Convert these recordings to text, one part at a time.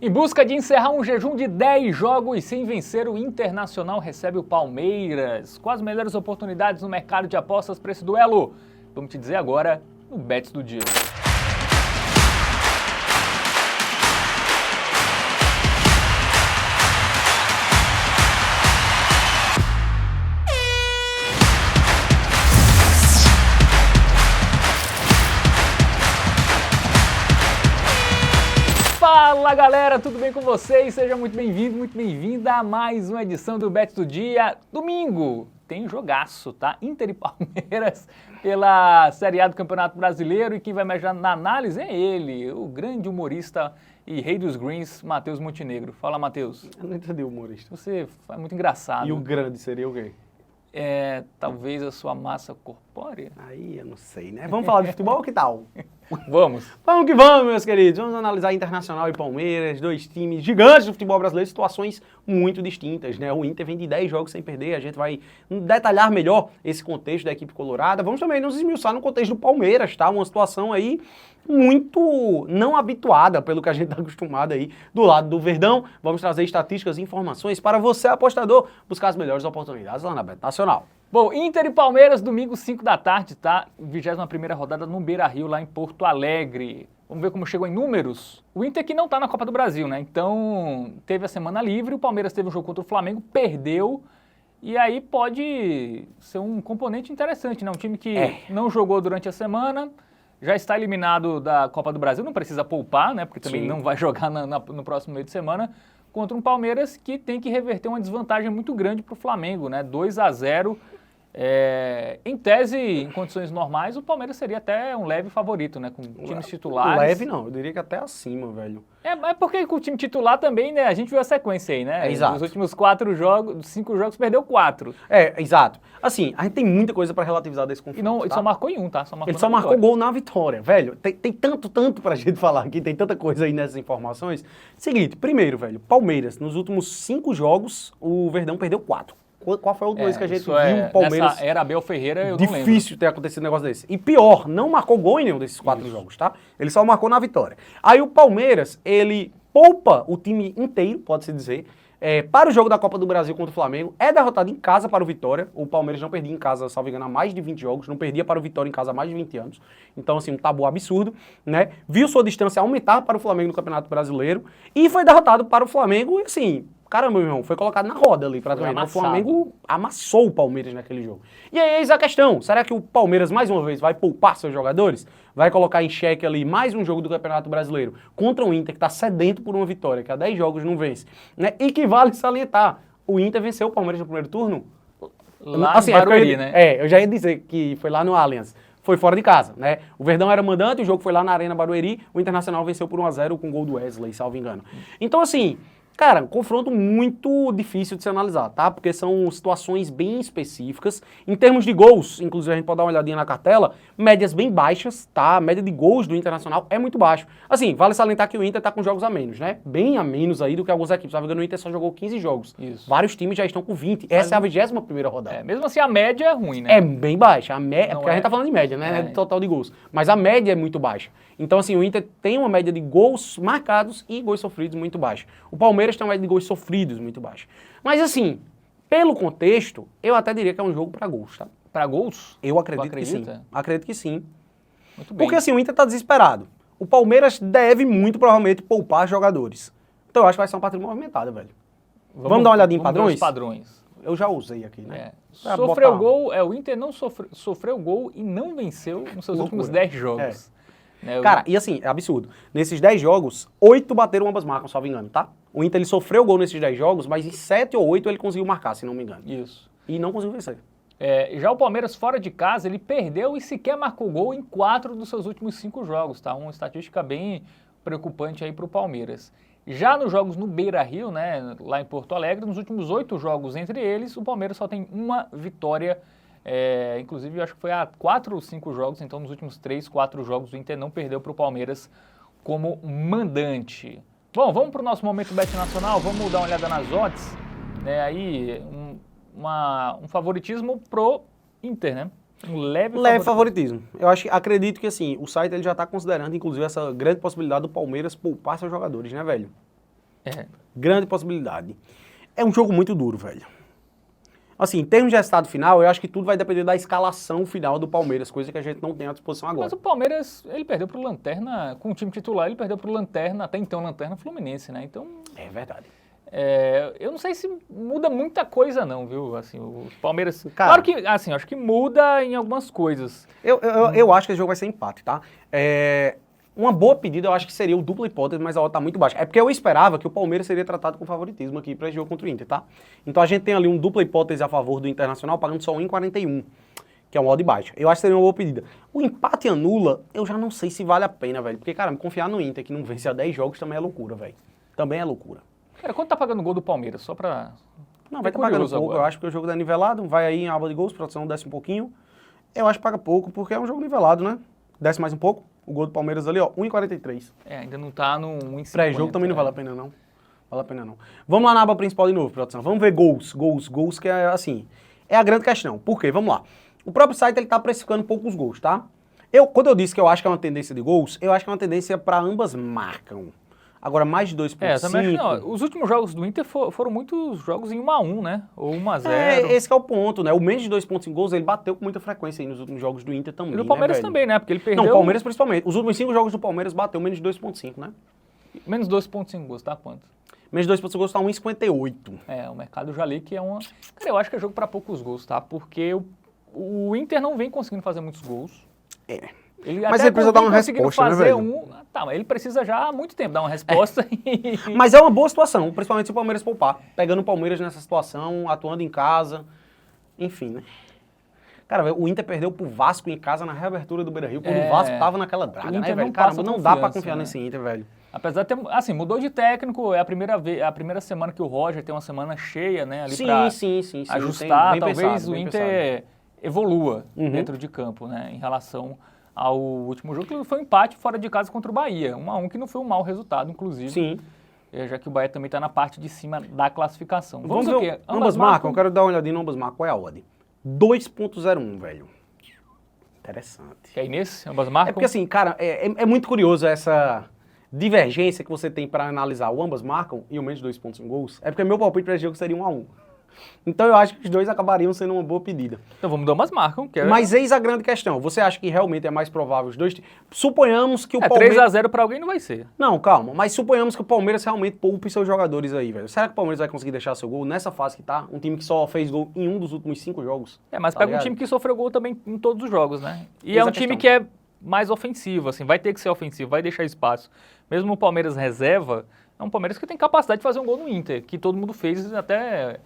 Em busca de encerrar um jejum de 10 jogos sem vencer, o Internacional recebe o Palmeiras. Quais as melhores oportunidades no mercado de apostas para esse duelo? Vamos te dizer agora no Bets do Dia. Fala galera, tudo bem com vocês? Seja muito bem-vindo, muito bem-vinda a mais uma edição do Bets do Dia. Domingo tem jogaço, tá? Inter e Palmeiras pela Série A do Campeonato Brasileiro, e quem vai me ajudar na análise é ele, o grande humorista e rei dos greens, Matheus Montenegro. Fala, Matheus. Eu não entendi o humorista. Você é muito engraçado. E o grande seria o quê? Talvez a sua massa corpórea? Aí eu não sei, né? Vamos falar de futebol, que tal? Vamos. Vamos que vamos, meus queridos. Vamos analisar Internacional e Palmeiras, dois times gigantes do futebol brasileiro, situações muito distintas, né? O Inter vem de 10 jogos sem perder, a gente vai detalhar melhor esse contexto da equipe colorada. Vamos também nos esmiuçar no contexto do Palmeiras, tá? Uma situação aí muito não habituada pelo que a gente está acostumado aí do lado do Verdão. Vamos trazer estatísticas e informações para você, apostador, buscar as melhores oportunidades lá na Bet Nacional. Bom, Inter e Palmeiras, domingo 5 da tarde, tá? 21ª rodada no Beira-Rio, lá em Porto Alegre. Vamos ver como chegou em números. O Inter que não tá na Copa do Brasil, né? Então, teve a semana livre, o Palmeiras teve um jogo contra o Flamengo, perdeu, e aí pode ser um componente interessante, né? Um time que não jogou durante a semana, já está eliminado da Copa do Brasil, não precisa poupar, né? Porque também não vai jogar no próximo meio de semana, contra um Palmeiras que tem que reverter uma desvantagem muito grande para o Flamengo, né? 2-0. Em tese, em condições normais, o Palmeiras seria até um leve favorito, né? Com times titulares. Leve não, eu diria que até acima, velho. É porque com o time titular também, né? A gente viu a sequência aí, né? Exato. Nos últimos 5 jogos, perdeu 4. Exato. Assim, a gente tem muita coisa pra relativizar desse conflito. E não, ele tá? só marcou em um, tá? Ele só marcou gol na vitória, velho. Tem tanto pra gente falar aqui, tem tanta coisa aí nessas informações. Seguinte, primeiro, velho, Palmeiras, nos últimos 5 jogos, o Verdão perdeu 4. Qual foi a última vez que a gente viu o Palmeiras? Nessa era Abel Ferreira, eu não lembro. Difícil ter acontecido um negócio desse. E pior, não marcou gol em nenhum desses 4 jogos, tá? Ele só marcou na vitória. Aí o Palmeiras, ele poupa o time inteiro, pode-se dizer, para o jogo da Copa do Brasil contra o Flamengo. É derrotado em casa para o Vitória. O Palmeiras não perdia em casa, salvo engano, há mais de 20 jogos. Não perdia para o Vitória em casa há mais de 20 anos. Então, assim, um tabu absurdo, né? Viu sua distância aumentar para o Flamengo no Campeonato Brasileiro. E foi derrotado para o Flamengo, e assim, caramba, meu irmão, foi colocado na roda ali, praticamente. O Flamengo amassou o Palmeiras naquele jogo. E aí, eis a questão, será que o Palmeiras, mais uma vez, vai poupar seus jogadores? Vai colocar em xeque ali mais um jogo do Campeonato Brasileiro contra o Inter, que está sedento por uma vitória, que há 10 jogos não vence, né? E que vale salientar, o Inter venceu o Palmeiras no primeiro turno? Lá assim, no Barueri, né? Eu já ia dizer que foi lá no Allianz. Foi fora de casa, né? O Verdão era mandante, o jogo foi lá na Arena Barueri, o Internacional venceu por 1-0 com gol do Wesley, salvo engano. Então, assim, cara, um confronto muito difícil de se analisar, tá? Porque são situações bem específicas. Em termos de gols, inclusive a gente pode dar uma olhadinha na cartela, médias bem baixas, tá? A média de gols do Internacional é muito baixo. Assim, vale salientar que o Inter tá com jogos a menos, né? Bem a menos aí do que algumas equipes. Sabe que o Inter só jogou 15 jogos. Isso. Vários times já estão com 20. Essa é a 21ª rodada. Mesmo assim, a média é ruim, né? É bem baixa. Porque a gente tá falando de média, né? De total de gols. Mas a média é muito baixa. Então, assim, o Inter tem uma média de gols marcados e gols sofridos muito baixa. O Palmeiras tem uma média de gols sofridos muito baixa. Mas, assim, pelo contexto, eu até diria que é um jogo para gols, tá? Para gols? Eu acredito que sim. Acredito que sim. Muito bem. Porque, assim, o Inter tá desesperado. O Palmeiras deve, muito provavelmente, poupar jogadores. Então, eu acho que vai ser uma partida movimentada, velho. Vamos dar uma olhadinha em padrões? Padrões. Eu já usei aqui, né? Sofreu gol, o Inter não sofreu gol e não venceu nos seus últimos 10 jogos. Cara, e assim, é absurdo. Nesses 10 jogos, 8 bateram ambas marcas, salvo engano, tá? O Inter, ele sofreu gol nesses 10 jogos, mas em 7 ou 8 ele conseguiu marcar, se não me engano. Isso. E não conseguiu vencer. Já o Palmeiras, fora de casa, ele perdeu e sequer marcou gol em 4 dos seus últimos 5 jogos, tá? Uma estatística bem preocupante aí pro Palmeiras. Já nos jogos no Beira-Rio, né, lá em Porto Alegre, nos últimos 8 jogos entre eles, o Palmeiras só tem uma vitória. Inclusive, eu acho que foi há 4 ou 5 jogos, então nos últimos 3, 4 jogos o Inter não perdeu para o Palmeiras como mandante. Bom, vamos para o nosso momento Bet Nacional, vamos dar uma olhada nas odds, né? Aí um favoritismo pro Inter, né? Um leve favoritismo. Acredito que assim, o site ele já está considerando, inclusive, essa grande possibilidade do Palmeiras poupar seus jogadores, né, velho? É. Grande possibilidade. É um jogo muito duro, velho. Assim, em termos de resultado final, eu acho que tudo vai depender da escalação final do Palmeiras, coisa que a gente não tem à disposição agora. Mas o Palmeiras, ele perdeu pro Lanterna, com o time titular, ele perdeu pro Lanterna, até então Lanterna Fluminense, né? Então, É verdade. eu não sei se muda muita coisa não, viu? Assim, o Palmeiras... Cara, claro que, assim, eu acho que muda em algumas coisas. Eu acho que esse jogo vai ser empate, tá? Uma boa pedida eu acho que seria o dupla hipótese, mas a odd tá muito baixa. É porque eu esperava que o Palmeiras seria tratado com favoritismo aqui para esse jogo contra o Inter, tá? Então a gente tem ali um dupla hipótese a favor do Internacional, pagando só 1,41, que é uma odd baixa. Eu acho que seria uma boa pedida. O empate anula, eu já não sei se vale a pena, velho. Porque, cara, confiar no Inter, que não vence há 10 jogos, também é loucura, velho. Também é loucura. Cara, quanto tá pagando o gol do Palmeiras? Só pra... Não, vai estar pagando pouco, agora. eu acho que o jogo tá nivelado, vai aí em aba de gols, produção desce um pouquinho. Eu acho que paga pouco, porque é um jogo nivelado, né? Desce mais um pouco. O gol do Palmeiras ali, ó, 1,43. Ainda não tá no 1,50. Pré-jogo também não vale a pena, não. Vale a pena, não. Vamos lá na aba principal de novo, produção. Vamos ver gols, que é assim, é a grande questão. Por quê? Vamos lá. O próprio site, ele tá precificando poucos gols, tá? Quando eu disse que eu acho que é uma tendência de gols, eu acho que é uma tendência para ambas marcam. Agora, mais de 2,5. Também acho que não. Os últimos jogos do Inter foram muitos jogos em 1-1, né? Ou 1-0. Esse que é o ponto, né? O menos de 2,5 gols, ele bateu com muita frequência aí nos últimos jogos do Inter também, E do Palmeiras né, também, né? Porque ele perdeu... Não, o Palmeiras principalmente. Os últimos 5 jogos do Palmeiras bateu menos de 2,5, né? Menos 2,5 gols, tá? Quanto? Menos de 2,5 gols tá 1,58. O mercado já li que é uma... Cara, eu acho que é jogo pra poucos gols, tá? Porque o Inter não vem conseguindo fazer muitos gols. Mas ele precisa dar uma resposta, né, velho? Tá, mas ele precisa já há muito tempo dar uma resposta. Mas é uma boa situação, principalmente se o Palmeiras poupar. Pegando o Palmeiras nessa situação, atuando em casa, enfim, né? Cara, o Inter perdeu pro Vasco em casa na reabertura do Beira-Rio, quando o Vasco tava naquela draga, né, velho? Caramba, não dá pra confiar nesse Inter, velho. Apesar de ter, assim, mudou de técnico, é a primeira semana que o Roger tem uma semana cheia, né, ali pra ajustar, bem talvez pensado, o Inter evolua dentro de campo, né, em relação ao último jogo, que foi um empate fora de casa contra o Bahia, 1-1, que não foi um mau resultado, inclusive. Sim. Já que o Bahia também está na parte de cima da classificação. Vamos ver o quê? Ambas marcam? Eu quero dar uma olhadinha no ambas marcam. Qual é a odd? 2,01, velho. Interessante. Quer ir nesse? Ambas marcam? É porque assim, cara, é muito curioso essa divergência que você tem para analisar o ambas marcam e o menos de 2,5 gols. É porque meu palpite para esse jogo seria 1-1. Então eu acho que os dois acabariam sendo uma boa pedida. Então vamos dar umas marcas. Mas eis a grande questão. Você acha que realmente é mais provável os dois... Suponhamos que o Palmeiras... 3-0 pra alguém não vai ser. Não, calma. Mas suponhamos que o Palmeiras realmente poupe seus jogadores aí, velho. Será que o Palmeiras vai conseguir deixar seu gol nessa fase que tá? Um time que só fez gol em um dos últimos 5 jogos. Mas tá pega ligado? um time que sofreu gol também em todos os jogos, né? E Eis é um a time questão. que é mais ofensivo, assim. Vai ter que ser ofensivo, vai deixar espaço. Mesmo o Palmeiras reserva, é um Palmeiras que tem capacidade de fazer um gol no Inter, que todo mundo fez até...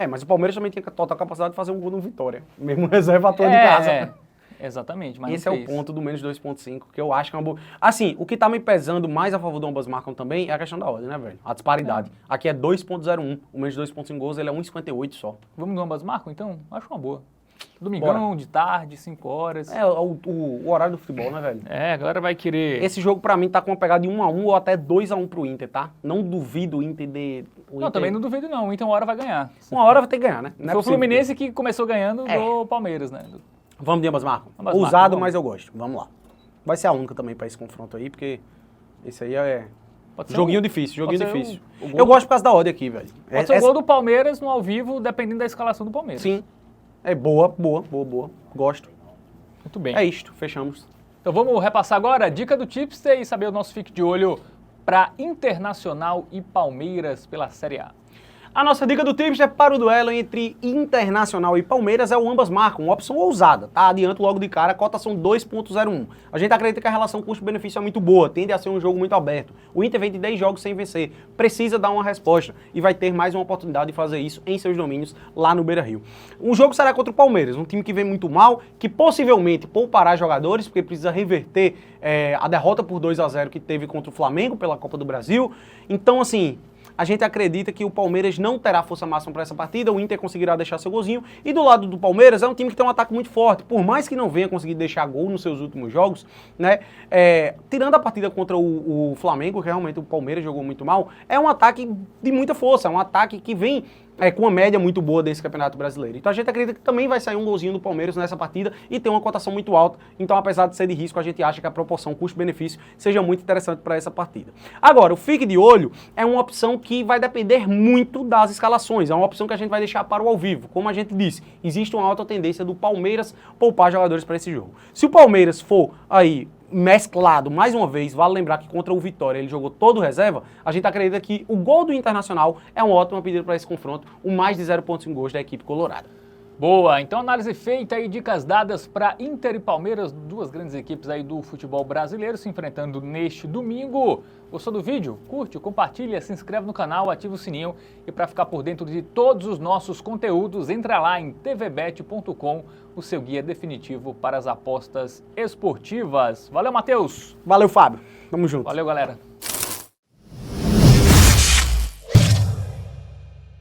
Mas o Palmeiras também tinha total capacidade de fazer um gol no Vitória. Mesmo reserva atuando em casa. Exatamente. Mas esse é o ponto do menos 2,5, que eu acho que é uma boa... Assim, o que tá me pesando mais a favor do ambas marcam também é a questão da ordem, né, velho? A disparidade. Aqui é 2,01. O menos de 2,5 gols, ele é 1,58 só. Vamos no ambas marcam, então? Acho uma boa. Domingão, de tarde, 5 horas. O horário do futebol, né, velho? A galera vai querer... Esse jogo, pra mim, tá com uma pegada de 1-1 ou até 2-1 pro Inter, tá? Não duvido o Inter de... Também não duvido não. O Inter uma hora vai ganhar. Uma hora vai ter que ganhar, né? Foi o Fluminense que começou ganhando do Palmeiras, né? Vamos de ambas marcam? Ambas Ousado, marcam, mas eu gosto. Vamos lá. Vai ser a única também pra esse confronto aí, porque esse aí é... Pode ser Joguinho difícil, joguinho pode ser difícil. o gol Eu gosto por causa da odd aqui, velho. Pode ser o gol do Palmeiras no ao vivo, dependendo da escalação do Palmeiras. Sim. É boa. Gosto. Muito bem. É isto, fechamos. Então vamos repassar agora a dica do Tipster e saber o nosso fique de olho para Internacional e Palmeiras pela Série A. A nossa dica do Tipster para o duelo entre Internacional e Palmeiras é o ambas marcam, uma opção ousada, tá? Adianto logo de cara, a cotação 2,01. A gente acredita que a relação custo-benefício é muito boa, tende a ser um jogo muito aberto. O Inter vem de 10 jogos sem vencer, precisa dar uma resposta e vai ter mais uma oportunidade de fazer isso em seus domínios lá no Beira-Rio. O jogo será contra o Palmeiras, um time que vem muito mal, que possivelmente poupará jogadores, porque precisa reverter a derrota por 2-0 que teve contra o Flamengo pela Copa do Brasil. Então, assim... A gente acredita que o Palmeiras não terá força máxima para essa partida, o Inter conseguirá deixar seu golzinho. E do lado do Palmeiras, é um time que tem um ataque muito forte. Por mais que não venha conseguir deixar gol nos seus últimos jogos, né? Tirando a partida contra o Flamengo, que realmente o Palmeiras jogou muito mal, é um ataque de muita força, é um ataque que vem com uma média muito boa desse Campeonato Brasileiro. Então a gente acredita que também vai sair um golzinho do Palmeiras nessa partida e ter uma cotação muito alta. Então, apesar de ser de risco, a gente acha que a proporção custo-benefício seja muito interessante para essa partida. Agora, o fique de olho é uma opção que vai depender muito das escalações. É uma opção que a gente vai deixar para o ao vivo. Como a gente disse, existe uma alta tendência do Palmeiras poupar jogadores para esse jogo. Se o Palmeiras for aí mesclado, mais uma vez, vale lembrar que contra o Vitória ele jogou todo reserva, a gente acredita que o gol do Internacional é uma ótima pedida para esse confronto, o mais de 0,5 gols da equipe colorada. Boa, então análise feita e dicas dadas para Inter e Palmeiras, duas grandes equipes aí do futebol brasileiro se enfrentando neste domingo. Gostou do vídeo? Curte, compartilha, se inscreve no canal, ativa o sininho e para ficar por dentro de todos os nossos conteúdos, entra lá em tvbet.com, o seu guia definitivo para as apostas esportivas. Valeu, Matheus! Valeu, Fábio. Tamo junto. Valeu, galera!